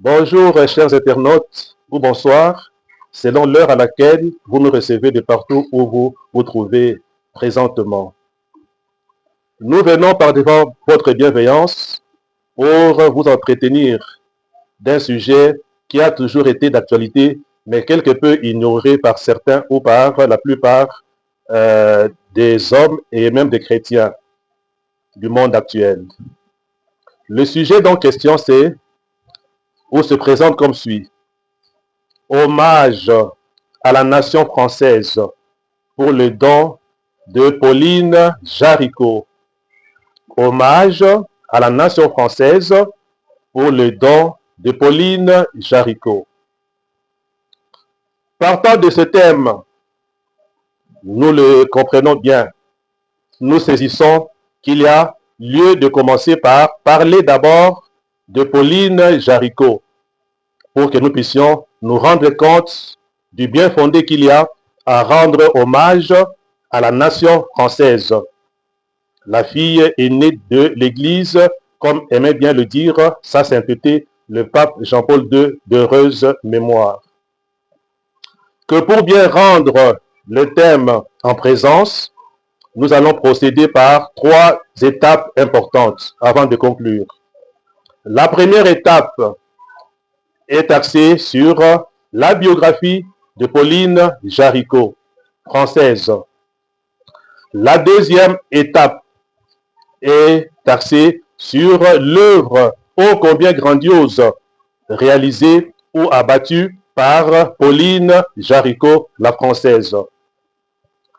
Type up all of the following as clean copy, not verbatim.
Bonjour, chers internautes, ou bonsoir, selon l'heure à laquelle vous nous recevez de partout où vous vous trouvez présentement. Nous venons par devant votre bienveillance pour vous entretenir d'un sujet qui a toujours été d'actualité, mais quelque peu ignoré par certains ou par la plupart des hommes et même des chrétiens du monde actuel. Le sujet en question, c'est ou se présente comme suit. Hommage à la nation française pour le don de Pauline Jaricot. Hommage à la nation française pour le don de Pauline Jaricot. Partant de ce thème, nous le comprenons bien. Nous saisissons qu'il y a lieu de commencer par parler d'abord de Pauline Jaricot pour que nous puissions nous rendre compte du bien fondé qu'il y a à rendre hommage à la nation française. La fille aînée de l'Église, comme aimait bien le dire sa sainteté, le pape Jean-Paul II, d'heureuse mémoire. Que pour bien rendre le thème en présence, nous allons procéder par 3 étapes importantes avant de conclure. La première étape est axée sur la biographie de Pauline Jaricot, française. La deuxième étape est axée sur l'œuvre ô combien grandiose réalisée ou abattue par Pauline Jaricot, la française.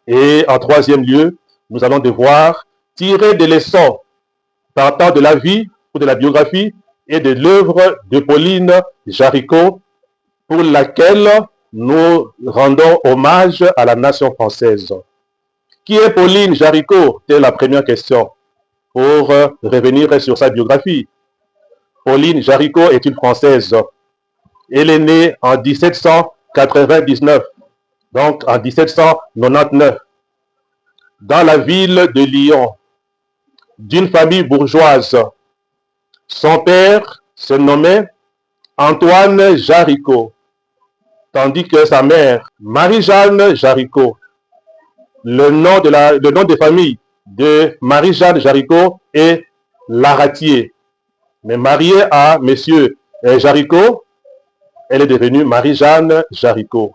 Et en troisième lieu, nous allons devoir tirer des leçons partant de la vie ou de la biographie et de l'œuvre de Pauline Jaricot, pour laquelle nous rendons hommage à la nation française. Qui est Pauline Jaricot? C'est la première question pour revenir sur sa biographie. Pauline Jaricot est une Française. Elle est née en 1799, donc en 1799, dans la ville de Lyon, d'une famille bourgeoise. Son père se nommait Antoine Jaricot, tandis que sa mère, Marie-Jeanne Jaricot. Le nom de famille de Marie-Jeanne Jaricot est Laratier. Mais mariée à monsieur Jaricot, elle est devenue Marie-Jeanne Jaricot.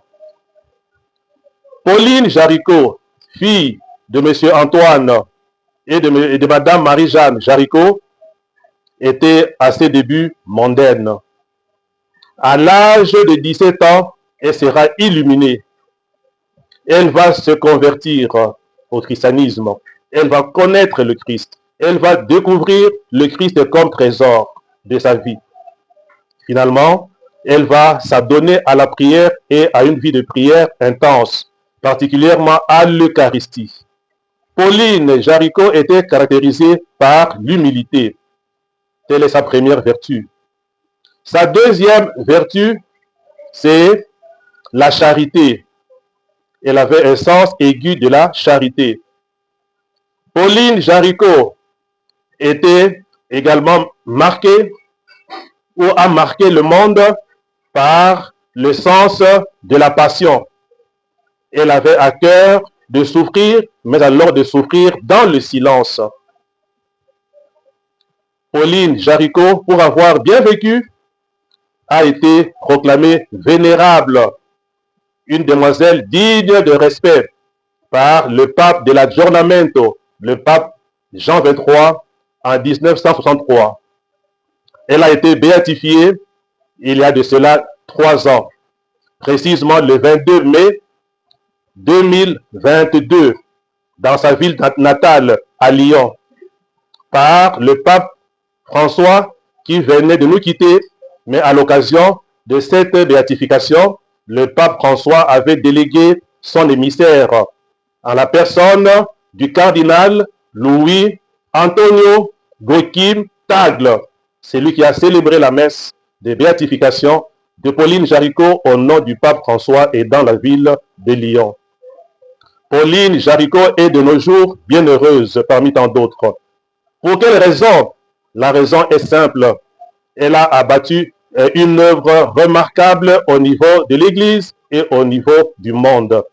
Pauline Jaricot, fille de monsieur Antoine et de madame Marie-Jeanne Jaricot, était à ses débuts mondaine. À l'âge de 17 ans, elle sera illuminée. Elle va se convertir au christianisme. Elle va connaître le Christ. Elle va découvrir le Christ comme trésor de sa vie. Finalement, elle va s'adonner à la prière et à une vie de prière intense, particulièrement à l'Eucharistie. Pauline Jaricot était caractérisée par l'humilité. Telle est sa première vertu. Sa deuxième vertu, c'est la charité. Elle avait un sens aigu de la charité. Pauline Jaricot était également marquée ou a marqué le monde par le sens de la passion. Elle avait à cœur de souffrir, mais alors de souffrir dans le silence. Pauline Jaricot, pour avoir bien vécu, a été proclamée vénérable, une demoiselle digne de respect par le pape de l'Aggiornamento, le pape Jean XXIII, en 1963. Elle a été béatifiée il y a de cela 3 ans, précisément le 22 mai 2022, dans sa ville natale à Lyon, par le pape François qui venait de nous quitter, mais à l'occasion de cette béatification, le pape François avait délégué son émissaire en la personne du cardinal Louis Antonio Joachim Tagle, celui qui a célébré la messe de béatification de Pauline Jaricot au nom du pape François et dans la ville de Lyon. Pauline Jaricot est de nos jours bienheureuse parmi tant d'autres. Pour quelle raison? La raison est simple. Elle a abattu une œuvre remarquable au niveau de l'Église et au niveau du monde.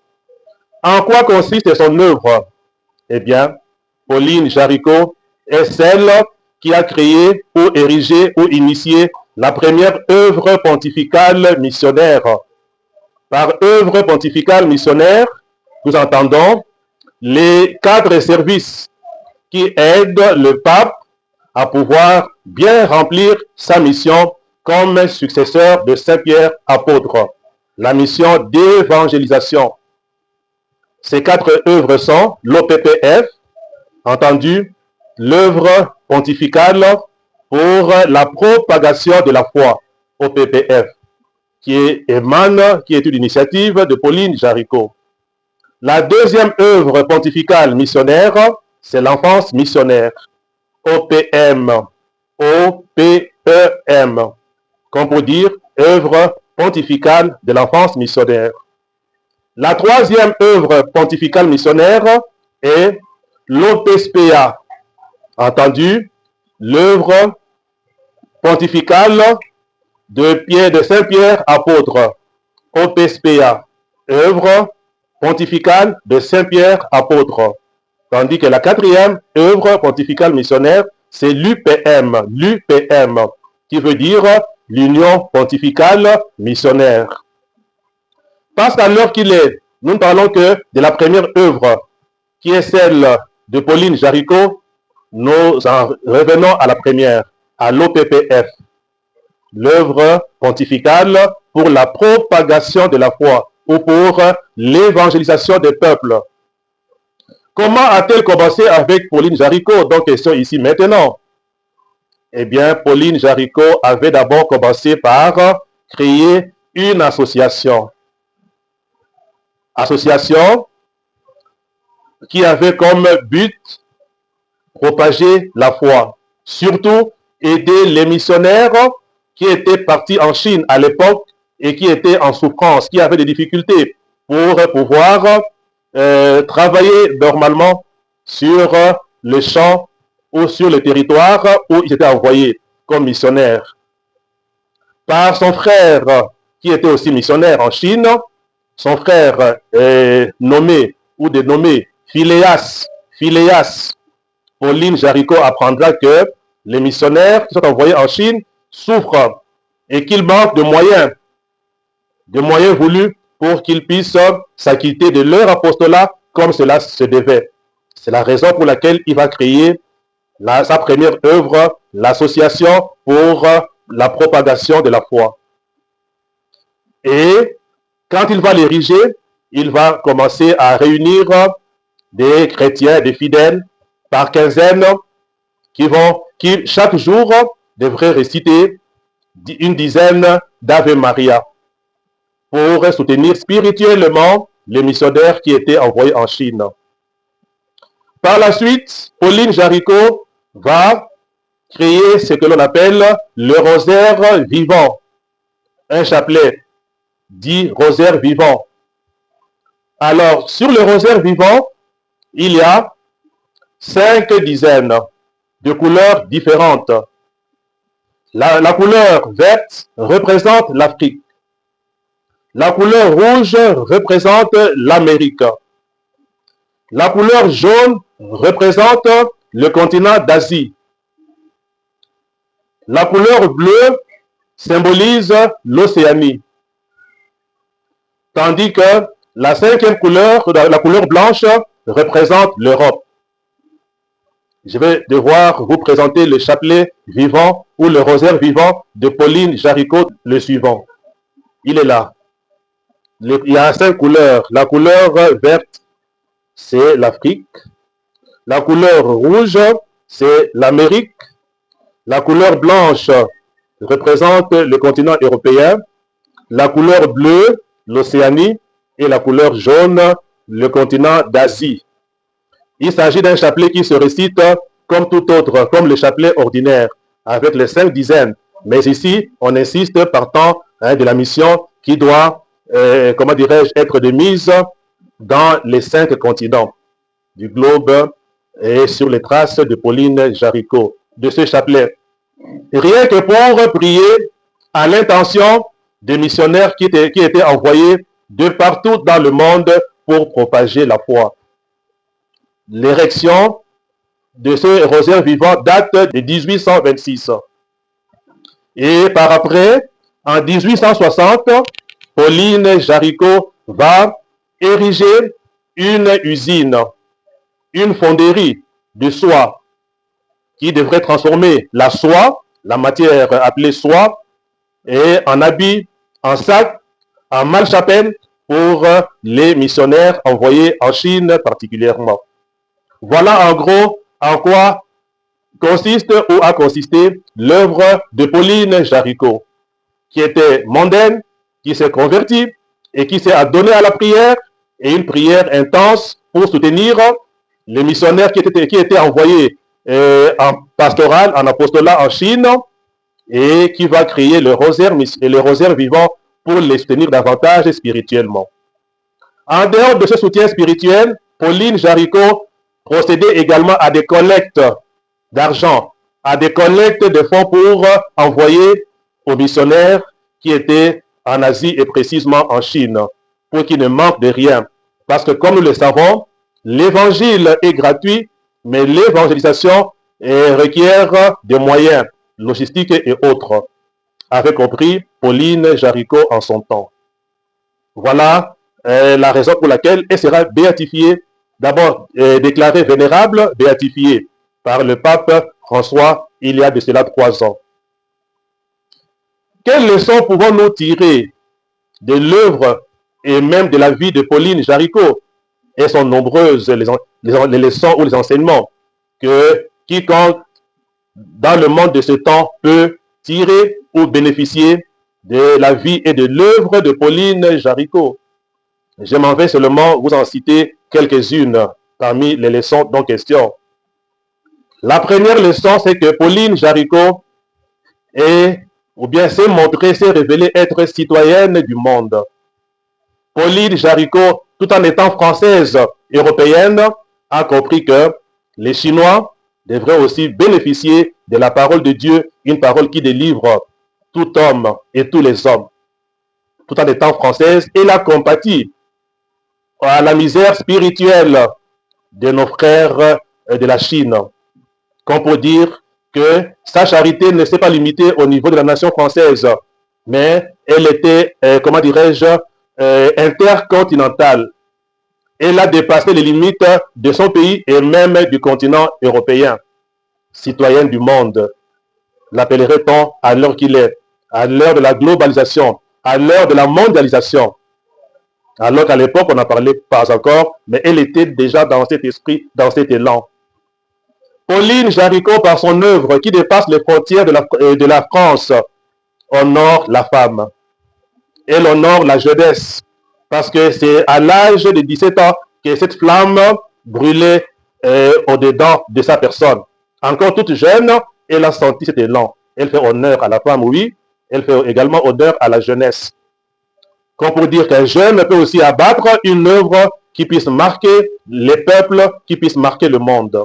En quoi consiste son œuvre? Eh bien, Pauline Jaricot est celle qui a créé ou érigé ou initié la première œuvre pontificale missionnaire. Par œuvre pontificale missionnaire, nous entendons les cadres services qui aident le pape à pouvoir bien remplir sa mission comme successeur de Saint Pierre apôtre, la mission d'évangélisation. Ces quatre œuvres sont l'OPPF, entendu, l'œuvre pontificale pour la propagation de la foi, OPPF, qui est une initiative de Pauline Jaricot. La deuxième œuvre pontificale missionnaire, c'est l'enfance missionnaire, OPM, OPEM, qu'on peut dire œuvre pontificale de l'enfance missionnaire. La troisième œuvre pontificale missionnaire est l'OPSPA, entendu, l'œuvre pontificale de Saint Pierre apôtre, OPSPA, œuvre pontificale de Saint Pierre apôtre. Tandis que la quatrième œuvre pontificale missionnaire, c'est l'UPM, l'UPM, qui veut dire l'Union pontificale missionnaire. Parce qu'à l'heure qu'il est, nous ne parlons que de la première œuvre, qui est celle de Pauline Jaricot. Nous en revenons à la première, à l'OPPF, l'œuvre pontificale pour la propagation de la foi ou pour l'évangélisation des peuples. Comment a-t-elle commencé avec Pauline Jaricot? Donc, question ici maintenant. Eh bien, Pauline Jaricot avait d'abord commencé par créer une association. Association qui avait comme but propager la foi, surtout aider les missionnaires qui étaient partis en Chine à l'époque et qui étaient en souffrance, qui avaient des difficultés pour pouvoir travailler normalement sur le champ ou sur le territoire où ils étaient envoyés comme missionnaires. Par son frère qui était aussi missionnaire en Chine, son frère nommé ou dénommé Phileas, Pauline Jaricot apprendra que les missionnaires qui sont envoyés en Chine souffrent et qu'ils manquent de moyens voulus pour qu'ils puissent s'acquitter de leur apostolat comme cela se devait. C'est la raison pour laquelle il va créer sa première œuvre, l'association pour la propagation de la foi. Et quand il va l'ériger, il va commencer à réunir des chrétiens, des fidèles, par quinzaine, qui chaque jour devraient réciter une dizaine d'Ave Maria pour soutenir spirituellement les missionnaires qui étaient envoyés en Chine. Par la suite, Pauline Jaricot va créer ce que l'on appelle le rosaire vivant, un chapelet dit rosaire vivant. Alors, sur le rosaire vivant, il y a 5 dizaines de couleurs différentes. La couleur verte représente l'Afrique. La couleur rouge représente l'Amérique. La couleur jaune représente le continent d'Asie. La couleur bleue symbolise l'Océanie. Tandis que la cinquième couleur, la couleur blanche, représente l'Europe. Je vais devoir vous présenter le chapelet vivant ou le rosaire vivant de Pauline Jaricot, le suivant. Il est là. Il y a 5 couleurs. La couleur verte, c'est l'Afrique. La couleur rouge, c'est l'Amérique. La couleur blanche représente le continent européen. La couleur bleue, l'Océanie. Et la couleur jaune, le continent d'Asie. Il s'agit d'un chapelet qui se récite comme tout autre, comme le chapelet ordinaire, avec les 5 dizaines. Mais ici, on insiste partant de la mission qui doit, comment dirais-je, être de mise dans les 5 continents du globe et sur les traces de Pauline Jaricot, de ce chapelet. Rien que pour prier à l'intention des missionnaires qui étaient envoyés de partout dans le monde pour propager la foi. L'érection de ce rosaire vivant date de 1826. Et par après, en 1860, Pauline Jaricot va ériger une usine, une fonderie de soie qui devrait transformer la soie, la matière appelée soie, et en habits, en sacs, en malchapelle pour les missionnaires envoyés en Chine particulièrement. Voilà en gros en quoi consiste ou a consisté l'œuvre de Pauline Jaricot, qui était mondaine, qui s'est convertie et qui s'est adonnée à la prière, et une prière intense pour soutenir les missionnaires qui étaient envoyés en pastoral, en apostolat en Chine, et qui va créer le rosaire vivant pour les soutenir davantage spirituellement. En dehors de ce soutien spirituel, Pauline Jaricot procédait également à des collectes d'argent, à des collectes de fonds pour envoyer aux missionnaires qui étaient en Asie et précisément en Chine, pour qu'ils ne manquent de rien. Parce que comme nous le savons, l'évangile est gratuit, mais l'évangélisation requiert des moyens logistiques et autres, avait compris Pauline Jaricot en son temps. Voilà la raison pour laquelle elle sera béatifiée, d'abord déclarée vénérable, béatifiée par le pape François il y a de cela 3 ans. Quelles leçons pouvons-nous tirer de l'œuvre et même de la vie de Pauline Jaricot? Elles sont nombreuses, les leçons ou les enseignements que quiconque dans le monde de ce temps peut tirer ou bénéficier de la vie et de l'œuvre de Pauline Jaricot. Je m'en vais seulement vous en citer quelques-unes parmi les leçons dont question. La première leçon, c'est que Pauline Jaricot s'est montrée, s'est révélée être citoyenne du monde. Pauline Jaricot, tout en étant française, européenne, a compris que les Chinois devraient aussi bénéficier de la parole de Dieu, une parole qui délivre tout homme et tous les hommes. Tout en étant française, elle a compati à la misère spirituelle de nos frères de la Chine. Qu'on peut dire que sa charité ne s'est pas limitée au niveau de la nation française, mais elle était, comment dirais-je, intercontinentale. Elle a dépassé les limites de son pays et même du continent européen. Citoyenne du monde, l'appellerait-on à l'heure qu'il est, à l'heure de la globalisation, à l'heure de la mondialisation. Alors qu'à l'époque, on n'en parlait pas encore, mais elle était déjà dans cet esprit, dans cet élan. Pauline Jaricot, par son œuvre qui dépasse les frontières de la France, honore la femme. Elle honore la jeunesse, parce que c'est à l'âge de 17 ans que cette flamme brûlait au-dedans de sa personne. Encore toute jeune, elle a senti cet élan. Elle fait honneur à la femme, oui. Elle fait également honneur à la jeunesse. Comme pour dire qu'un jeune peut aussi abattre une œuvre qui puisse marquer les peuples, qui puisse marquer le monde.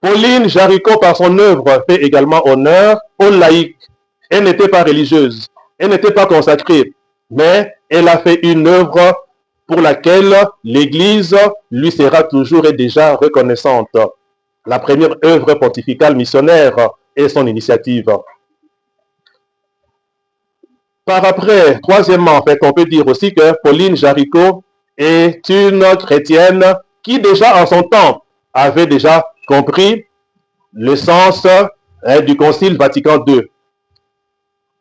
Pauline Jaricot, par son œuvre, fait également honneur aux laïcs. Elle n'était pas religieuse, elle n'était pas consacrée, mais elle a fait une œuvre pour laquelle l'Église lui sera toujours et déjà reconnaissante. La première œuvre pontificale missionnaire et son initiative. Par après, troisièmement, en fait, on peut dire aussi que Pauline Jaricot est une chrétienne qui déjà en son temps avait déjà compris le sens du Concile Vatican II.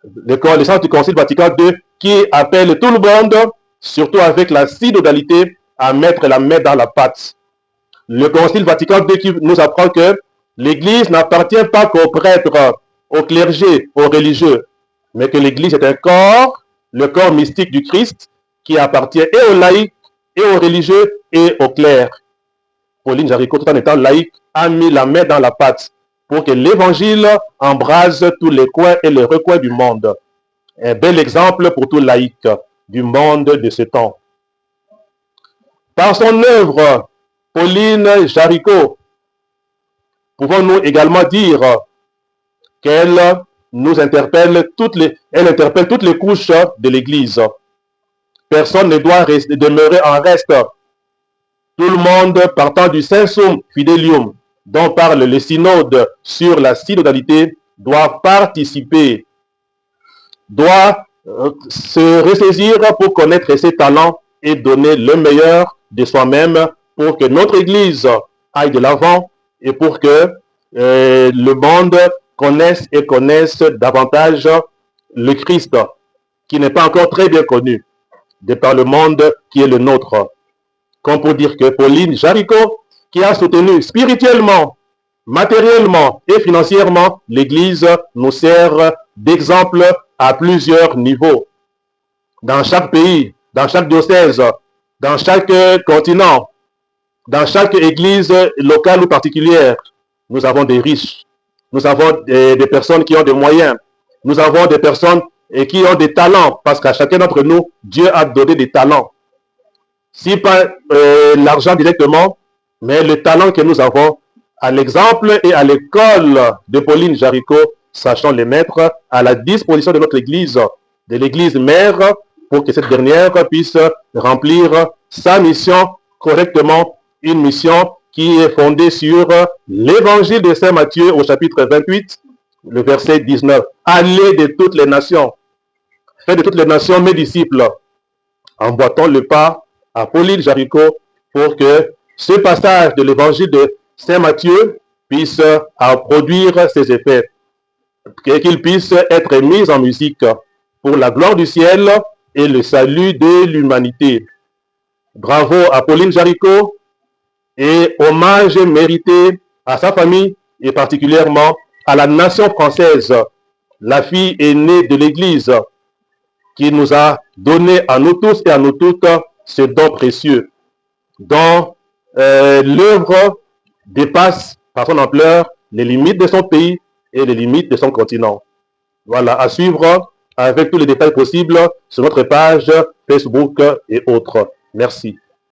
Le sens du Concile Vatican II qui appelle tout le monde, surtout avec la synodalité, à mettre la main dans la pâte. Le Concile Vatican II qui nous apprend que l'Église n'appartient pas qu'aux prêtres, aux clergés, aux religieux, mais que l'Église est un corps, le corps mystique du Christ, qui appartient et aux laïcs, et aux religieux, et aux clercs. Pauline Jaricot, tout en étant laïque, a mis la main dans la pâte pour que l'Évangile embrase tous les coins et les recoins du monde. Un bel exemple pour tout laïc du monde de ce temps. Par son œuvre, Pauline Jaricot, pouvons-nous également dire qu'elle elle interpelle toutes les couches de l'Église. Personne ne doit demeurer en reste. Tout le monde, partant du Sensum Fidelium, dont parle le synode sur la synodalité, doit participer, doit se ressaisir pour connaître ses talents et donner le meilleur de soi-même pour que notre Église aille de l'avant et pour que le monde connaisse davantage le Christ, qui n'est pas encore très bien connu de par le monde qui est le nôtre. Comme pour dire que Pauline Jaricot, qui a soutenu spirituellement, matériellement et financièrement l'Église, nous sert d'exemple à plusieurs niveaux. Dans chaque pays, dans chaque diocèse, dans chaque continent, dans chaque église locale ou particulière, nous avons des riches, nous avons des personnes qui ont des moyens, nous avons des personnes qui ont des talents, parce qu'à chacun d'entre nous, Dieu a donné des talents. Si pas l'argent directement, mais le talent que nous avons, à l'exemple et à l'école de Pauline Jaricot, sachant les mettre à la disposition de notre Église, de l'Église mère, pour que cette dernière puisse remplir sa mission correctement, une mission qui est fondée sur l'évangile de Saint Matthieu au chapitre 28, le verset 19. Allez de toutes les nations, faites de toutes les nations mes disciples. Emboîtons le pas à Pauline Jaricot pour que ce passage de l'évangile de Saint Matthieu puisse produire ses effets, qu'il puisse être mis en musique pour la gloire du ciel et le salut de l'humanité. Bravo à Pauline Jaricot et hommage mérité à sa famille et particulièrement à la nation française, la fille aînée de l'Église, qui nous a donné à nous tous et à nous toutes ce don précieux, dont l'œuvre dépasse par son ampleur les limites de son pays et les limites de son continent. Voilà, à suivre avec tous les détails possibles sur notre page Facebook et autres. Merci.